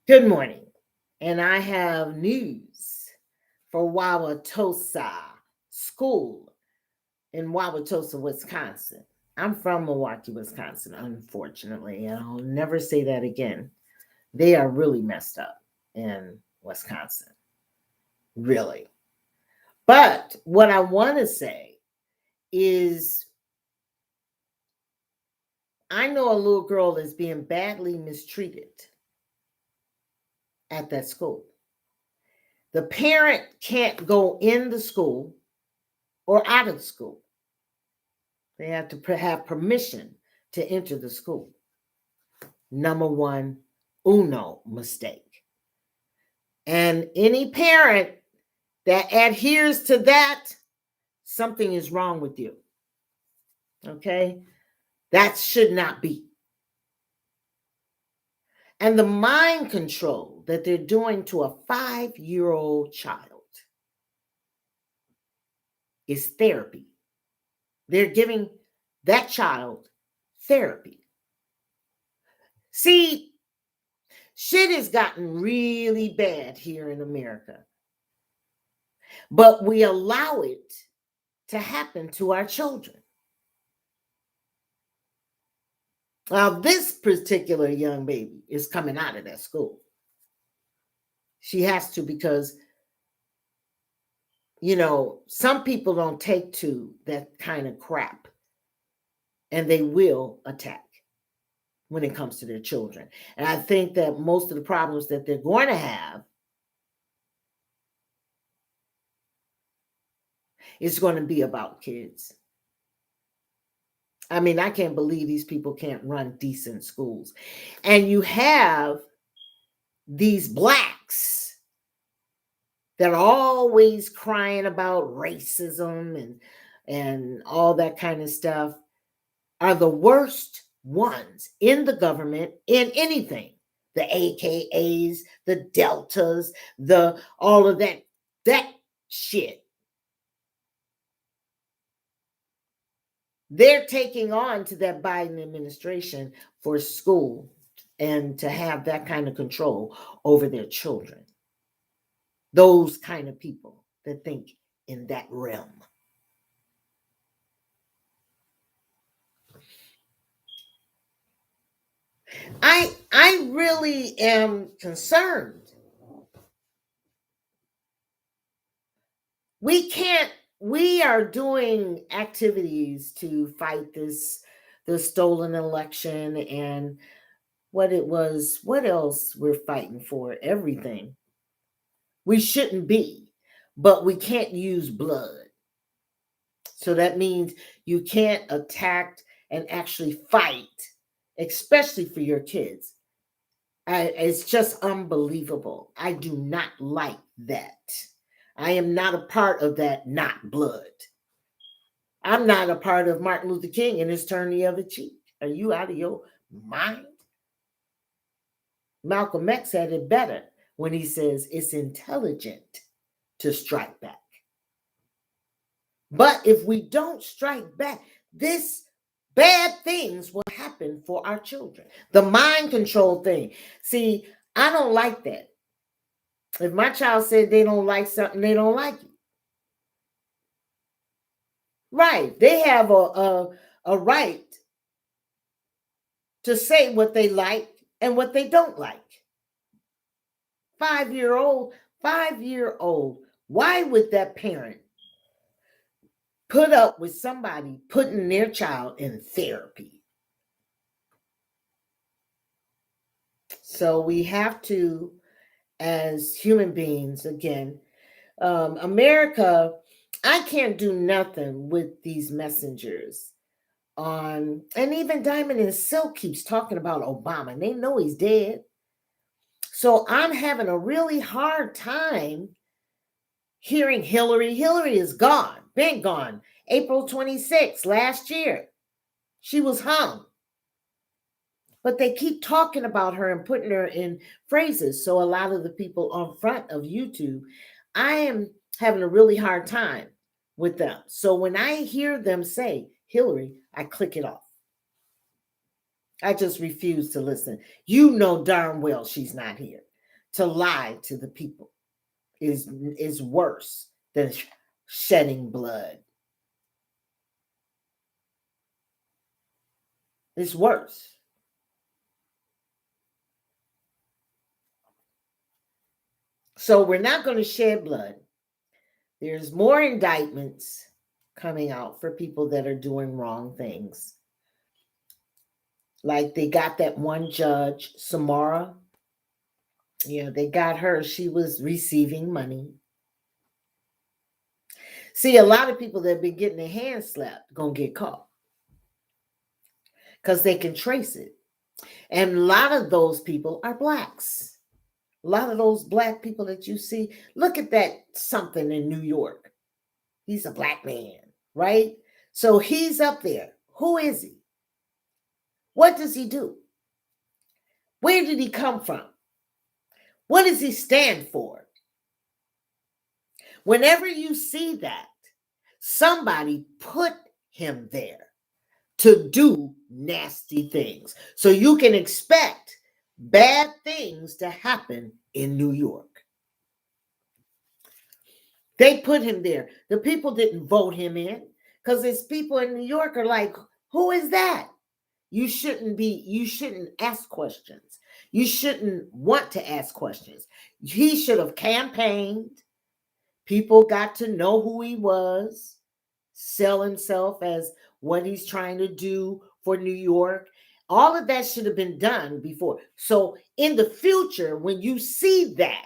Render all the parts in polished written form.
Good morning, and I have news for Wauwatosa School in Wauwatosa, Wisconsin. I'm from Milwaukee, Wisconsin, unfortunately, and I'll never say that again. They are really messed up in Wisconsin, really. But what I want to say is I know a little girl is being badly mistreated at that school. The parent can't go in the school or out of school. They have to have permission to enter the school. Number one, uno mistake. And any parent that adheres to that, something is wrong with you. Okay? That should not be. And the mind control that they're doing to a 5-year-old child is therapy. They're giving that child therapy. See, shit has gotten really bad here in America, but we allow it to happen to our children. Now, this particular young baby is coming out of that school. She has to because, some people don't take to that kind of crap, and they will attack when it comes to their children. And I think that most of the problems that they're going to have is going to be about kids. I mean, I can't believe these people can't run decent schools. And you have these blacks that are always crying about racism and all that kind of stuff are the worst ones in the government, in anything. The AKAs, the Deltas, the all of that shit. They're taking on to that Biden administration for school and to have that kind of control over their children. Those kind of people that think in that realm. I really am concerned. We are doing activities to fight the stolen election and what else we're fighting for, everything. We shouldn't be, but we can't use blood. So that means you can't attack and actually fight, especially for your kids. It's just unbelievable. I do not like that. I am not a part of that not blood. I'm not a part of Martin Luther King and his turn the other cheek. Are you out of your mind? Malcolm X had it better when he says it's intelligent to strike back. But if we don't strike back, this bad things will happen for our children. The mind control thing. See, I don't like that. If my child said they don't like something, they don't like it. Right. They have a right to say what they like and what they don't like. 5-year-old, 5-year-old. Why would that parent put up with somebody putting their child in therapy? So we have to, as human beings, again, America, I can't do nothing with these messengers on, and even Diamond and Silk keeps talking about Obama. They know he's dead. So I'm having a really hard time hearing Hillary. Hillary is gone, been gone. April 26th, last year, she was hung. But they keep talking about her and putting her in phrases. So a lot of the people on front of YouTube, I am having a really hard time with them. So when I hear them say Hillary, I click it off. I just refuse to listen. You know darn well she's not here. to lie to the people is worse than shedding blood. It's worse. So we're not going to shed blood. There's more indictments coming out for people that are doing wrong things. Like they got that one judge, Samara. Yeah, they got her. She was receiving money. See, a lot of people that have been getting their hands slapped gonna get caught because they can trace it. And a lot of those people are blacks. A lot of those black people that you see, look at that something in New York. He's a black man, right? So he's up there. Who is he? What does he do? Where did he come from? What does he stand for? Whenever you see that, somebody put him there to do nasty things. So you can expect bad things to happen in New York. They put him there. The people didn't vote him in because it's people in New York are like, who is that? You shouldn't ask questions. You shouldn't want to ask questions. He should have campaigned. People got to know who he was, sell himself as what he's trying to do for New York. All of that should have been done before. So in the future, when you see that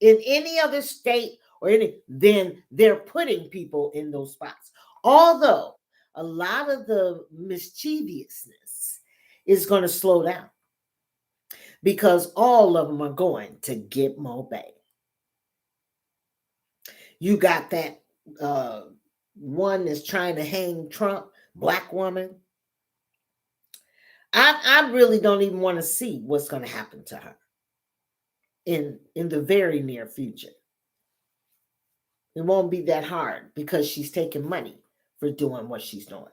in any other state or then they're putting people in those spots. Although a lot of the mischievousness is going to slow down because all of them are going to Gitmo Bay. You got that one that's trying to hang Trump, black woman. I really don't even want to see what's going to happen to her in the very near future. It won't be that hard because she's taking money for doing what she's doing.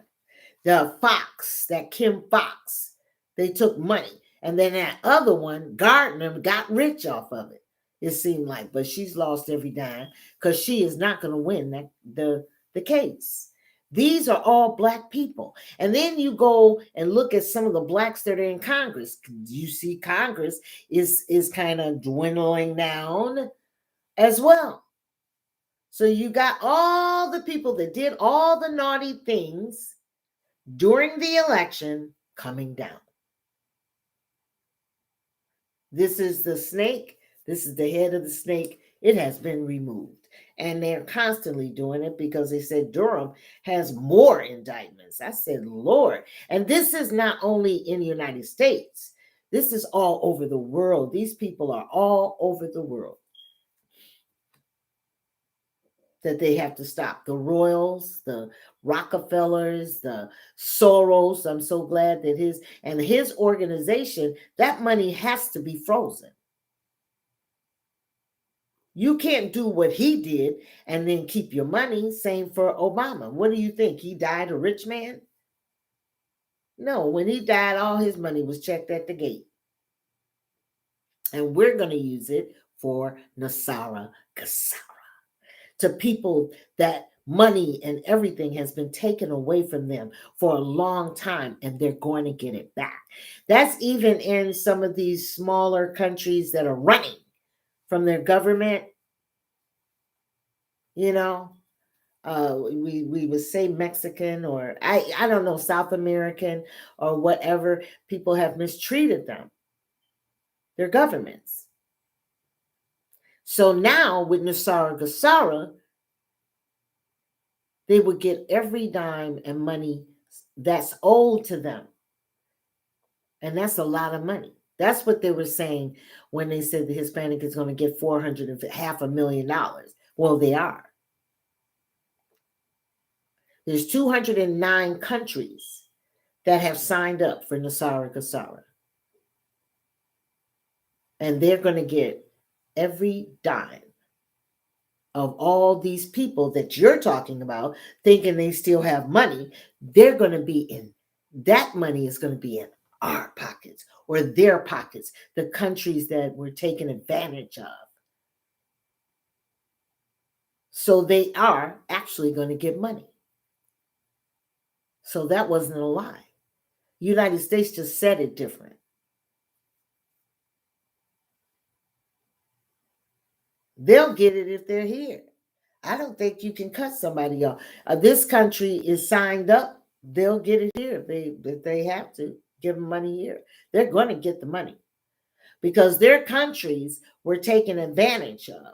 The Fox, that Kim Fox, they took money. And then that other one, Gardner, got rich off of it, it seemed like. But she's lost every dime because she is not going to win the case. These are all black people. And then you go and look at some of the blacks that are in Congress. You see Congress is kind of dwindling down as well. So you got all the people that did all the naughty things during the election coming down. This is the snake. This is the head of the snake. It has been removed. And they're constantly doing it because they said Durham has more indictments. I said, Lord. And this is not only in the United States. This is all over the world. These people are all over the world that they have to stop. The Royals, the Rockefellers, the Soros. I'm so glad that his organization, that money has to be frozen. You can't do what he did and then keep your money. Same for Obama. What do you think? He died a rich man? No, when he died, all his money was checked at the gate. And we're going to use it for Nasara Kassara. To people that money and everything has been taken away from them for a long time, and they're going to get it back. That's even in some of these smaller countries that are running from their government. You know, we would say Mexican or I don't know, South American or whatever. People have mistreated them, their governments. So now with Nasara Gassara, they would get every dime and money that's owed to them. And that's a lot of money. That's what they were saying when they said the Hispanic is going to get $500,000. Well, they are. There's 209 countries that have signed up for Nasara Gassara. And they're going to get every dime of all these people that you're talking about, thinking they still have money. They're going to be in, that money is going to be in our pockets. or their pockets, the countries that were taken advantage of. So they are actually going to get money. So that wasn't a lie. United States just said it different. They'll get it if they're here. I don't think you can cut somebody off. This country is signed up. They'll get it here if they have to. Give them money here. They're going to get the money because their countries were taken advantage of.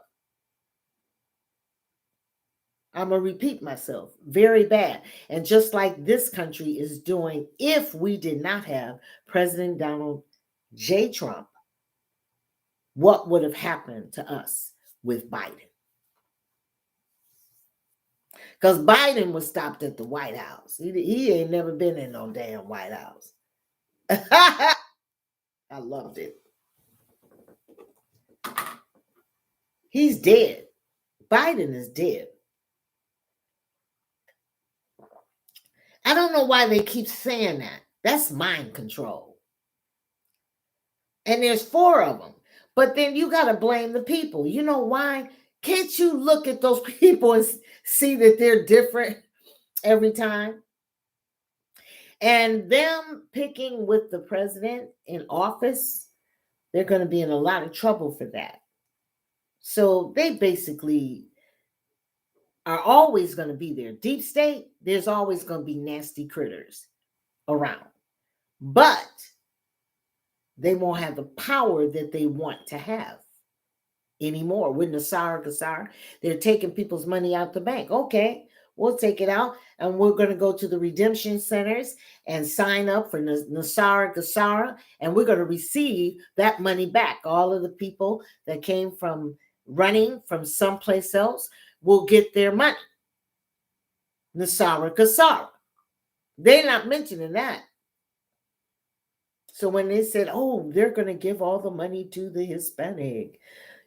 I'm going to repeat myself. Very bad. And just like this country is doing, if we did not have President Donald J. Trump, what would have happened to us with Biden? Because Biden was stopped at the White House. He ain't never been in no damn White House. I loved it. He's dead. Biden is dead. I don't know why they keep saying that. That's mind control. And there's 4 of them. But then you got to blame the people. You know why? Can't you look at those people and see that they're different every time? And them picking with the president in office, they're going to be in a lot of trouble for that. So they basically are always going to be there. Deep state, there's always going to be nasty critters around. But they won't have the power that they want to have anymore. With Nassar Gassar, they're taking people's money out the bank. Okay, we'll take it out and we're going to go to the redemption centers and sign up for Nassar Gassar, and we're going to receive that money back. All of the people that came from running from someplace else will get their money. Nassar Gassar. They're not mentioning that. So when they said, oh, they're going to give all the money to the Hispanic,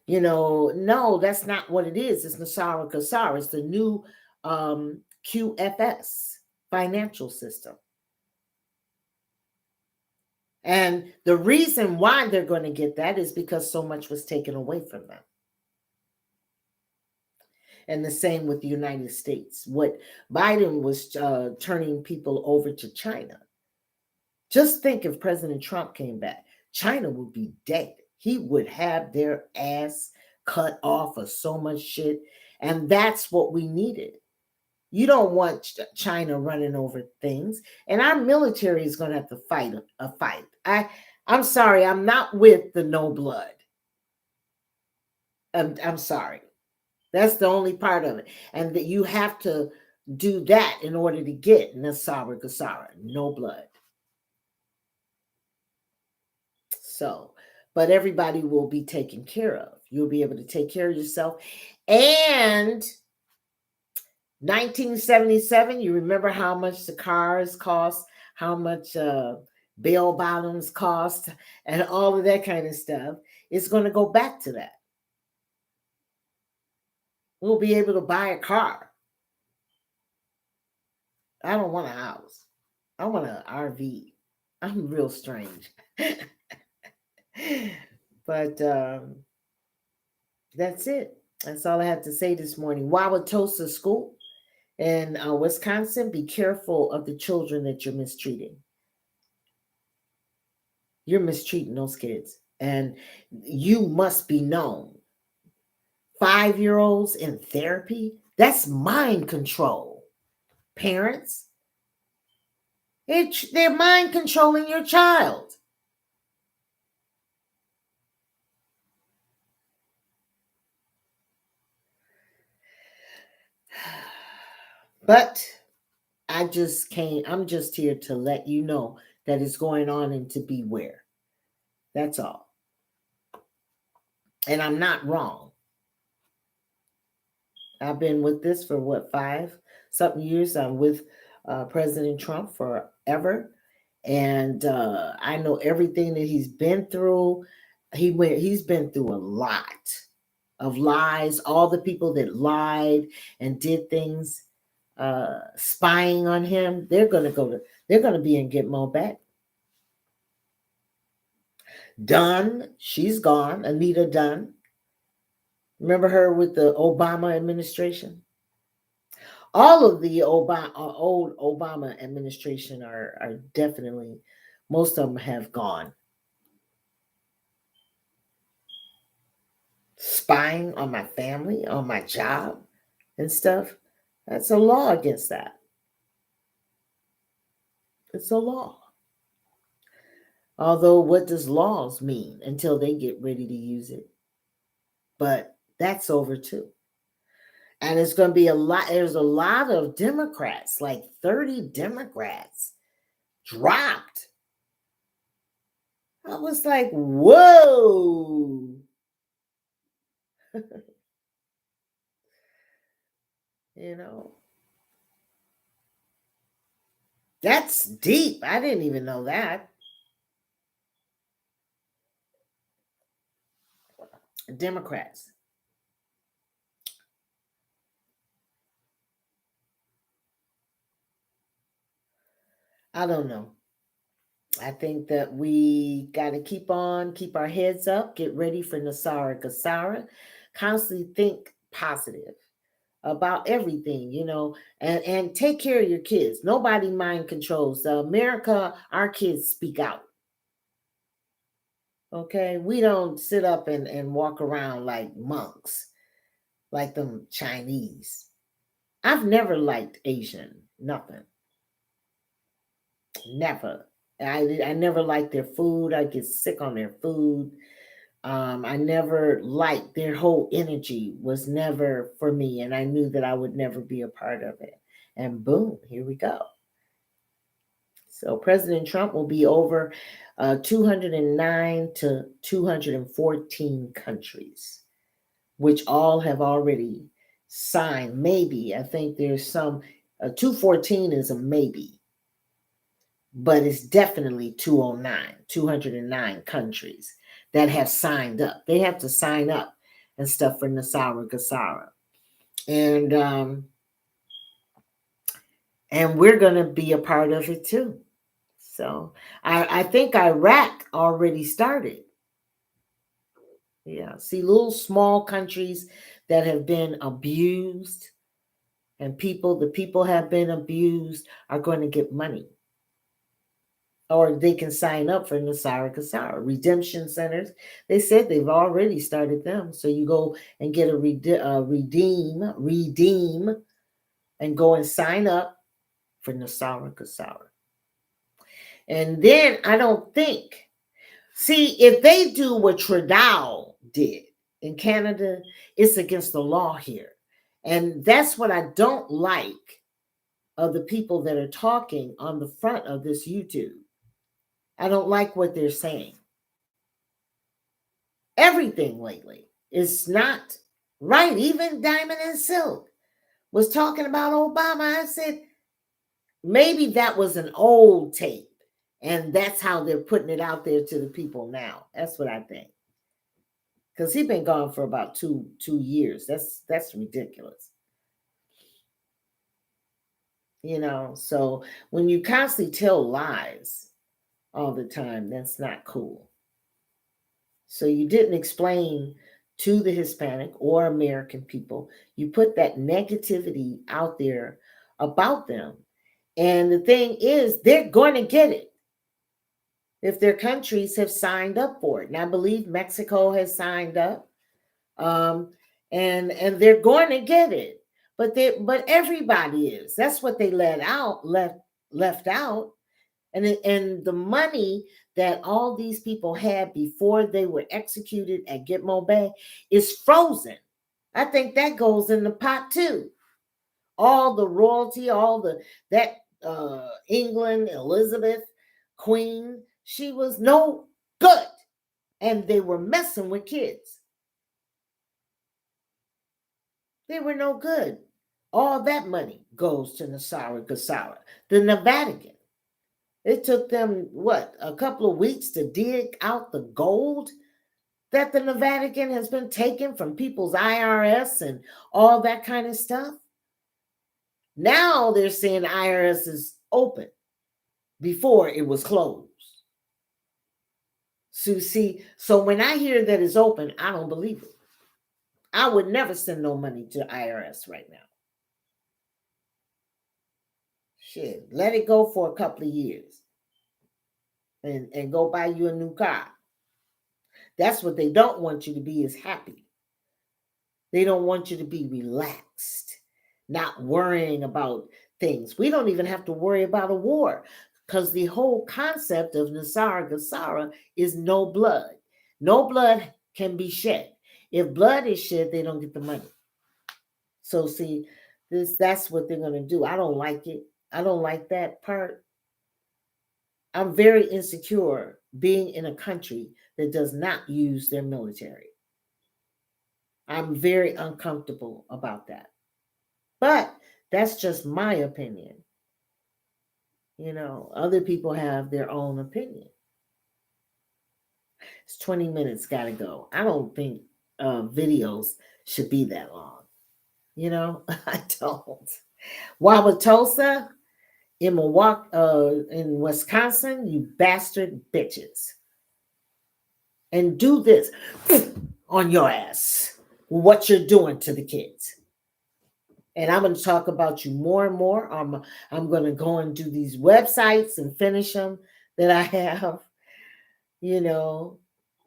no, that's not what it is. It's Nassar Gassar. It's the new QFS financial system. And the reason why they're going to get that is because so much was taken away from them. And the same with the United States. What Biden was turning people over to China. Just think if President Trump came back, China would be dead. He would have their ass cut off of so much shit. And that's what we needed. You don't want China running over things. And our military is going to have to fight a fight. I'm sorry, I'm not with the no blood. I'm sorry. That's the only part of it. And that you have to do that in order to get Nassar Gassar, no blood. So, but everybody will be taken care of. You'll be able to take care of yourself. And 1977, you remember how much the cars cost, how much bail bottoms cost, and all of that kind of stuff. It's going to go back to that. We'll be able to buy a car. I don't want a house. I want an RV. I'm real strange. But that's it. That's all I have to say this morning. Wauwatosa School in Wisconsin, be careful of the children that you're mistreating. You're mistreating those kids, and you must be known. 5-year-olds in therapy, that's mind control. Parents, they're mind controlling your child. But I'm just here to let you know that it's going on and to beware. That's all. And I'm not wrong. I've been with this for 5-something years. I'm with President Trump forever. And I know everything that he's been through. He's been through a lot of lies. All the people that lied and did things, spying on him, they're going to be in Gitmo back. Dunn, she's gone. Anita Dunn. Remember her with the Obama administration? All of the old Obama administration are definitely, most of them have gone. Spying on my family, on my job and stuff. That's a law against that. It's a law. Although, what does laws mean until they get ready to use it? But that's over too. And it's going to be a lot. There's a lot of Democrats, like 30 Democrats dropped. I was like, whoa. You know, that's deep. I didn't even know that. Democrats. I don't know. I think that we got to keep our heads up, get ready for Nasara Gasara, constantly think positive about everything, and take care of your kids. Nobody mind controls. America, our kids speak out. Okay, we don't sit up and walk around like monks, like them Chinese. I've never liked Asian, nothing, never. I never liked their food. I get sick on their food. I never liked their whole energy, was never for me, and I knew that I would never be a part of it. And boom, here we go. So President Trump will be over 209 to 214 countries, which all have already signed. Maybe, I think there's some, 214 is a maybe, but it's definitely 209 countries that have signed up. They have to sign up and stuff for Nasara Gasara. And we're going to be a part of it too. So I think Iraq already started. Yeah. See, little small countries that have been abused, and the people have been abused, are going to get money. Or they can sign up for Nasara Kasara. Redemption centers, they said they've already started them. So you go and get a redeem, and go and sign up for Nasara Kasara. And then I don't think, see, if they do what Trudeau did in Canada, it's against the law here. And that's what I don't like of the people that are talking on the front of this YouTube. I don't like what they're saying. Everything lately is not right. Even Diamond and Silk was talking about Obama. I said, maybe that was an old tape, and that's how they're putting it out there to the people now. That's what I think. Because he's been gone for about two years. That's ridiculous. So when you constantly tell lies all the time, that's not cool. So you didn't explain to the Hispanic or American people. You put that negativity out there about them. And the thing is, they're going to get it if their countries have signed up for it. And I believe Mexico has signed up. And they're going to get it. But everybody is. That's what they left out. And the money that all these people had before they were executed at Gitmo Bay is frozen. I think that goes in the pot too. All the royalty, England, Elizabeth, Queen, she was no good. And they were messing with kids. They were no good. All that money goes to Nasara Gasara, the Vatican. It took them, a couple of weeks to dig out the gold that the Vatican has been taking from people's IRS and all that kind of stuff. Now they're saying IRS is open. Before it was closed. So see, so when I hear that it's open, I don't believe it. I would never send no money to IRS right now. Shit, let it go for a couple of years and go buy you a new car. That's what they don't want you to be, is happy. They don't want you to be relaxed, not worrying about things. We don't even have to worry about a war because the whole concept of Nasara Gasara is no blood. No blood can be shed. If blood is shed, they don't get the money. So see, that's what they're gonna do. I don't like it. I don't like that part. I'm very insecure being in a country that does not use their military. I'm very uncomfortable about that. But that's just my opinion. Other people have their own opinion. It's 20 minutes, gotta go. I don't think videos should be that long. I don't. Wauwatosa in Milwaukee, in Wisconsin, you bastard bitches. And do this on your ass. What you're doing to the kids. And I'm going to talk about you more and more. I'm going to go and do these websites and finish them that I have.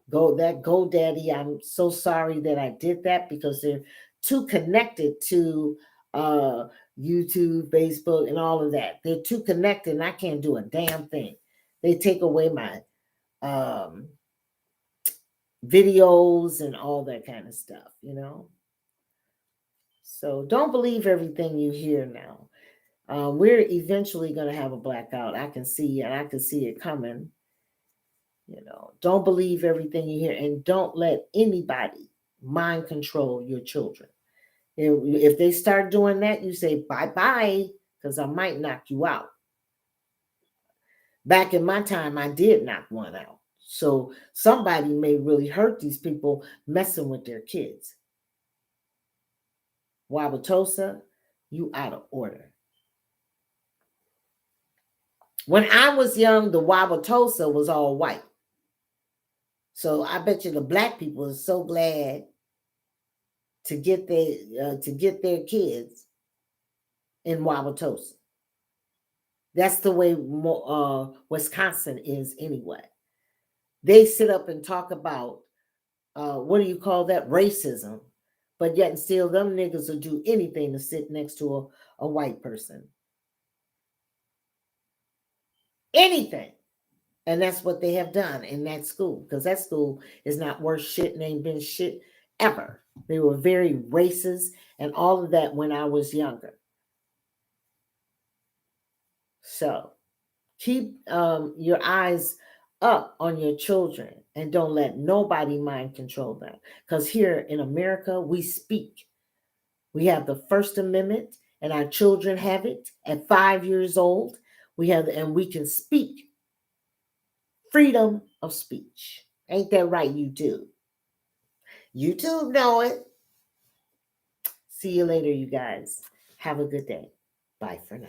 GoDaddy. I'm so sorry that I did that because they're too connected to YouTube, Facebook, and all of that. They're too connected, and I can't do a damn thing. They take away my videos and all that kind of stuff. So don't believe everything you hear now. We're eventually going to have a blackout. I can see it coming. Don't believe everything you hear, and don't let anybody mind control your children. If they start doing that, you say bye-bye, because I might knock you out. Back in my time, I did knock one out. So somebody may really hurt these people messing with their kids. Wauwatosa, you out of order. When I was young, the Wauwatosa was all white. So I bet you the black people are so glad to get their kids in Wauwatosa. That's the way Wisconsin is anyway. They sit up and talk about what do you call that? Racism. But yet and still, them niggas will do anything to sit next to a white person. Anything. And that's what they have done in that school, because that school is not worth shit and ain't been shit ever. They were very racist and all of that when I was younger. So keep your eyes up on your children and don't let nobody mind control them. Because here in America, we speak. We have the First Amendment, and our children have it at 5 years old. And we can speak. Freedom of speech. Ain't that right? You do. YouTube know it. See you later, you guys. Have a good day. Bye for now.